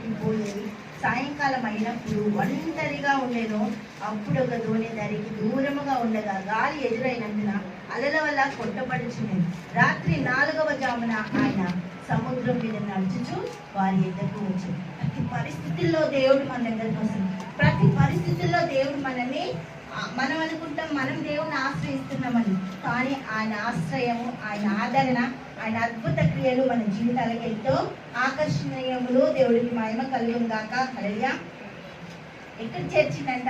దగ్గరికి పోయేది. సాయంకాలం అయినప్పుడు ఒంటరిగా ఉండేను. అప్పుడు ఒక దోణి దానికి దూరముగా ఉండగా గాలి ఎదురైనందున అలల వల్ల కొట్టబడుచున్నది. రాత్రి 4వ జామున ఆయన సముద్రం మీద నడుచుచు వారి ఎద్దకు వచ్చాడు. ప్రతి పరిస్థితుల్లో దేవుడు మన దగ్గరకు వస్తుంది. ప్రతి పరిస్థితుల్లో దేవుడు మనల్ని, మనం అనుకుంటాం మనం దేవుని ఆశ్రయిస్తున్నామని, కానీ ఆయన ఆశ్రయము, ఆయన ఆదరణ, ఆయన అద్భుత క్రియలు మన జీవితాలకు ఎంతో ఆకర్షణీయములు. దేవుడికి మహిమ కలుగును గాక. హల్లెలూయా. ఎక్కడ చేర్చిందంట?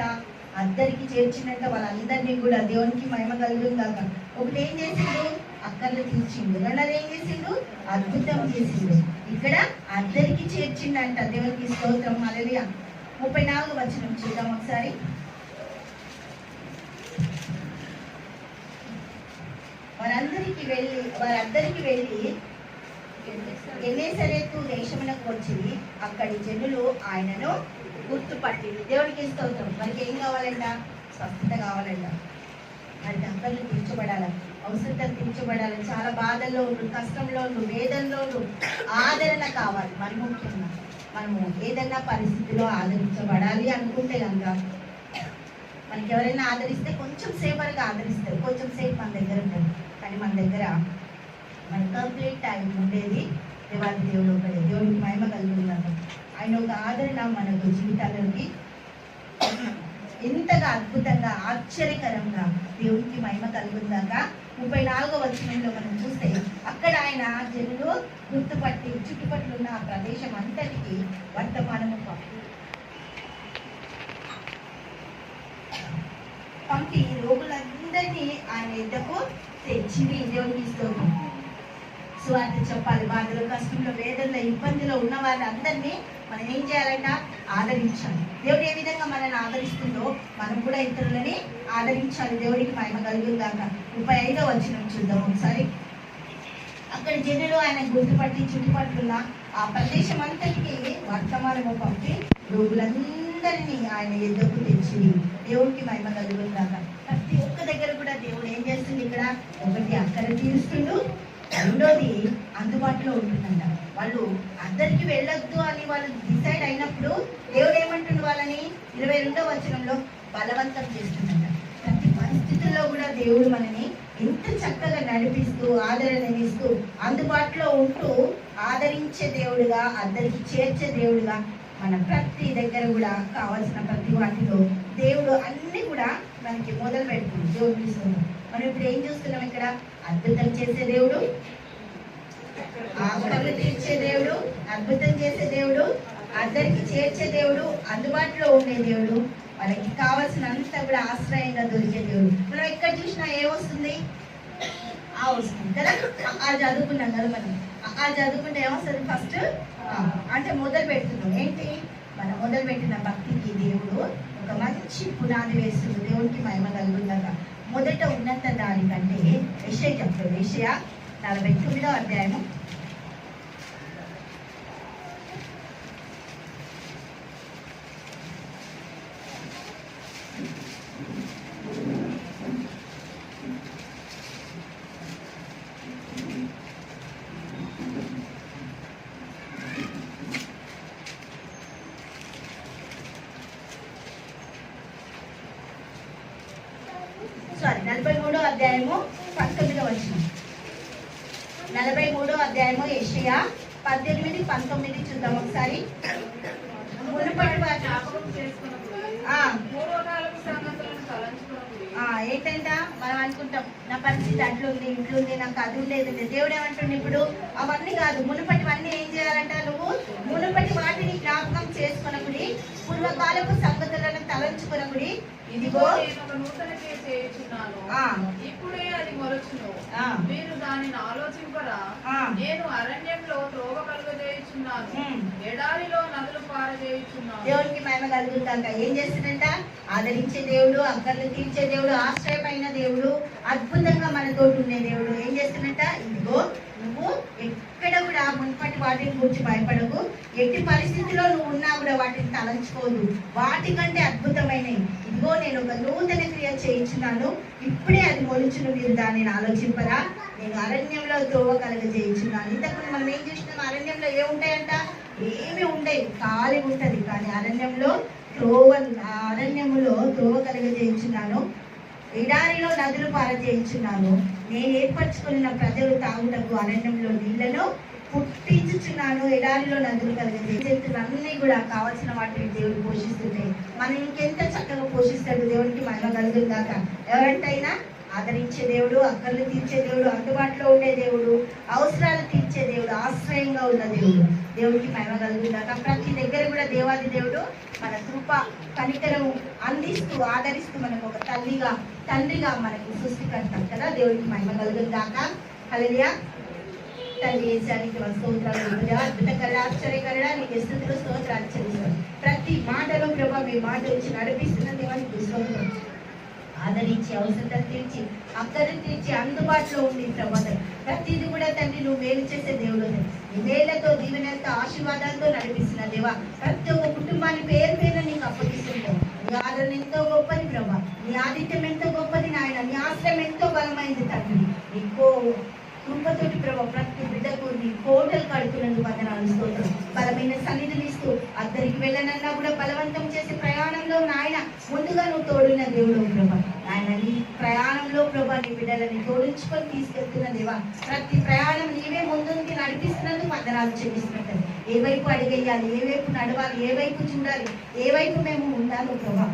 అందరికి చేర్చిందంట. వాళ్ళందరినీ కూడా దేవునికి మహిమ కలుగును గాక. ఒకటి ఏం చేసిండు? అక్కర్లు తీర్చిండు. రెండోది ఏం చేసిండు? అద్భుతం చేసిండు. ఇక్కడ అందరికి చేర్చిండంట. దేవునికి స్తోత్రం. హల్లెలూయా. 34వ వచనం చూద్దాం ఒకసారి. వారందరికి వెళ్ళి గెన్నేసరెతు దేశమునకు వచ్చి అక్కడి జనులు ఆయనను గుర్తుపట్టింది. దేవునికి స్తోత్రం. మనకి ఏం కావాలంట? స్వస్థత కావాలంట. మరి అక్కర్లు తీర్చబడాలి, అవసరతలు తీర్చబడాలి. చాలా బాధల్లో ఉండు, కష్టంలో ఉండు, వేదనలో ఉండు, ఆదరణ కావాలి. మరి ముఖ్యంగా మనము ఏదైనా పరిస్థితిలో ఆదరించబడాలి అనుకుంటే కనుక, మనకి ఎవరైనా ఆదరిస్తే కొంచెం సేపు వరకు ఆదరిస్తారు, కొంచెం సేపు మన దగ్గర ఉంటారు. కానీ మన దగ్గర మన కంప్లీట్ టైం ఉండేది దేవాది దేవుడు ఒకడే. దేవుడికి మహిమ కలుగుతున్నాను. ఆయన ఒక ఆదరణ మనకు జీవితాల్లోకి ఎంతగా అద్భుతంగా ఆశ్చర్యకరంగా దేవుడికి మహిమ కలుగుందాక. 34వ వచనంలో మనం చూస్తే అక్కడ ఆయన జనులు గుర్తుపట్టి చుట్టుపక్కల ఉన్న ఆ ప్రదేశం అంతటికి వర్తమానము పంపి రోగులందరినీ ఆయన ఎద్దకు తెచ్చి దేవుడికి స్తోత్రం. సువార్త చెప్పాలి. బాధలో, కష్టంలో, వేదనలో, ఇబ్బందిలో ఉన్న వాళ్ళందరినీ మనం ఏం చేయాలంట? ఆదరించాలి. దేవుడు ఏ విధంగా మనల్ని ఆదరిస్తుందో మనం కూడా ఇతరులని ఆదరించాలి. దేవుడికి మహిమ కలుగుగాక. 35వ వచనం చూద్దాం ఒకసారి. అక్కడ జనులు ఆయన గుర్తుపట్టి చుట్టుపక్కల ఆ ప్రదేశం అంతటికి వర్తమానము పంపి రోగులందరినీ ఆయన ఎద్దకు తెచ్చి దేవుడికి మహిమ కలుగుగాక. ప్రతి ఒక్క దగ్గర కూడా దేవుడు ఏం చేస్తుంది? ఇక్కడ ఒకటి అక్కడ తీరుస్తుండు, రెండోది అందుబాటులో ఉంటుందంట. వాళ్ళు అందరికి వెళ్ళొద్దు అని వాళ్ళు డిసైడ్ అయినప్పుడు దేవుడు ఏమంటుండు వాళ్ళని? 22వ వచనంలో బలవంతం చేస్తుందంట. ప్రతి పరిస్థితుల్లో కూడా దేవుడు మనని ఎంత చక్కగా నడిపిస్తూ, ఆదరణనిస్తూ, అందుబాటులో ఉంటూ, ఆదరించే దేవుడుగా, అందరికి చేర్చే దేవుడుగా మన ప్రతి దగ్గర కూడా కావాల్సిన ప్రతి వాటిలో దేవుడు అన్ని కూడా మనకి మొదలు పెడుతుంది. దేవుడు ఇస్తున్నాం. మనం ఇప్పుడు ఏం చూస్తున్నాం? ఇక్కడ అద్భుతం చేసే దేవుడు, ఆకలి తీర్చే దేవుడు, అద్భుతం చేసే దేవుడు, అందరికి చేర్చే దేవుడు, అందుబాటులో ఉండే దేవుడు, మనకి కావాల్సినంత కూడా ఆశ్రయంగా దొరికే దేవుడు. మనం ఎక్కడ చూసినా ఏమొస్తుంది? ఆ వస్తుంది కదా. ఆ చదువుకున్నాం కదా మనం. ఆ చదువుకుంటే ఏమొస్తుంది? ఫస్ట్ అంటే మొదలు పెడుతున్నాం. ఏంటి? మనం మొదలు పెట్టిన భక్తికి దేవుడు ఒక మంచి పునాది వేస్తుంది. దేవుడికి మహిమ కలుగుతుందట. మొదట ఉన్నత దానికంటే యెషయా చెప్తాడు. యెషయా 49వ అధ్యాయము 43వ అధ్యాయము 19వ వచనం. 43వ అధ్యాయము యెషయా 18, 19 చూద్దాం ఒకసారి. మునుపటి ఏంటంట? మనం అనుకుంటాం నా పరిస్థితి అట్లుంది, ఇట్లుంది, నాకు అది ఉండేది. దేవుడు ఏమంటుండే? ఇప్పుడు అవన్నీ కాదు, మునుపటివన్నీ ఏం చేయాలంట? నువ్వు మునుపటి వాటిని జ్ఞాపకం చేసుకొనకుడి, పూర్వకాలపు సంగతులను తలంచుకొనకుడి. ఇదిగో ఇప్పుడే అది మొలచును, మీరు దానిని ఆలోచింపరా? నేను అరణ్యంలో త్రోవ కలుగజేయుచున్నాను, ఎడారిలో నదులు పారజేయుచున్నాను. దేవుడికి మహిమ కలుగుతాక. ఏం చేస్తుందంట? ఆదరించే దేవుడు, అక్కర్లు తీర్చే దేవుడు, ఆశ్రయమైన దేవుడు, అద్భుతంగా మనతో ఉండే దేవుడు ఏం చేస్తున్నట్ట? ఇదిగో నువ్వు ఎక్కడ కూడా మున్పటి వాటిని గురించి భయపడకు. ఎట్టి పరిస్థితిలో నువ్వు ఉన్నా కూడా వాటిని తలంచుకోదు. వాటికంటే అద్భుతమైనవి ఇదిగో నేను ఒక నూతన క్రియ చేయించున్నాను, ఇప్పుడే అది మొలుచును, మీరు దానిని ఆలోచింపరా? నేను అరణ్యంలో త్రోవ కలుగజేయించున్నాను. ఇంతకుముందు మనం ఏం చూసినాం? అరణ్యంలో ఏముంటాయంట? ఏమి ఉండేవి, ఖాళీ ఉంటది. కానీ అరణ్యంలో అరణ్యములో త్రోవ కలుగజేయుచున్నాను, ఎడారిలో నదులు పారజేయుచున్నాను. నేను ఏర్పరచుకున్న ప్రజలు తాగుటకు అరణ్యంలో నీళ్లను పుట్టించుచున్నాను, ఎడారిలో నదులు కలుగజేయుచున్నాను. కూడా కావాల్సిన వాటిని దేవుడు పోషిస్తుంటే మనం ఇంకెంత చక్కగా పోషిస్తాడు. దేవునికి మహిమ కలుగుతుందాక. ఎవరంటైనా ఆదరించే దేవుడు, అక్కర్లు తీర్చే దేవుడు, అందుబాటులో ఉండే దేవుడు, అవసరాలు తీర్చే దేవుడు, ఆశ్రయంగా ఉన్న దేవుడు. దేవుడికి మహిమ కలుగుతుందాక. ప్రతి దగ్గర కూడా దేవాది దేవుడు మన కృప కనికరం అందిస్తూ ఆదరిస్తూ మనకు ఒక తల్లిగా తండ్రిగా మనకి సృష్టికర్త కదా. దేవుడికి మహిమ కలుగుతుందాక. హల్లెలూయా. తండ్రి యేసానికి స్తోత్రాలు, అద్భుతకర ఆశ్చర్యకరణ నీకు స్తుతులు స్తోత్రాలు చెల్లిస్తాను. ప్రతి మాటలో ప్రభా మీ మాట వచ్చి నడిపిస్తున్న దేవానికి స్తోత్రం. ఆదరించి అవసరం తీర్చి అక్కడి తీర్చి అందుబాటులో ఉంది ప్రభావం. ప్రతిది కూడా తండ్రి నువ్వు మేలు చేసే దేవుడు. నీ మేళ్లతో దీవెనలతో ఆశీర్వాదాలతో నడిపిస్తున్న దేవా. ప్రతి ఒక్క కుటుంబాన్ని పేరు పేరు నీకు అప్పగిస్తుంటావు. నీ ఆదరణ ఎంతో గొప్పది ప్రభా, నీ ఆదిత్యం ఎంతో గొప్పది నాయన, నీ ఆశ్రయం ఎంతో బలమైంది తండ్రి. నీకో కృపతోటి ప్రభా ప్రతి బిడ్డకు నీ కోటలు కడుతున్నందుకు వందనాలు స్తోత్రం. బలమైన సన్నిధిని ఇస్తూ అద్దరికి వెళ్ళనన్నా కూడా బలవంతం చేసే ప్రయాణంలో నాయన ముందుగా నువ్వు తోడున్న దేవుడు ప్రభా. ఆయన నీ ప్రయాణంలో ప్రభా నీ బిడ్డలని తోడించుకొని తీసుకెళ్తున్న దేవా. ప్రతి ప్రయాణం నీవే ముందుకి నడిపిస్తున్నందుకు వందనాలు చెల్లిస్తున్నట్టు. ఏ వైపు అడిగేయాలి, ఏ వైపు నడవాలి, ఏ వైపు చూడాలి, ఏ వైపు మేము ఉండాలో ప్రభా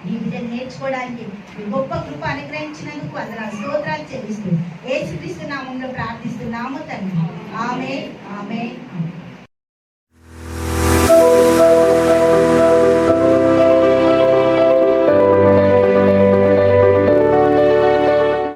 ఈ విధంగా నేర్చుకోవడానికి గొప్ప కృప అనుగ్రహించినందుకు వందనాలు స్తోత్రాలు చెల్లిస్తూ యేసుక్రీస్తు నామంలో ప్రార్థిస్తున్నాము తండ్రి. ఆమేన్, ఆమేన్.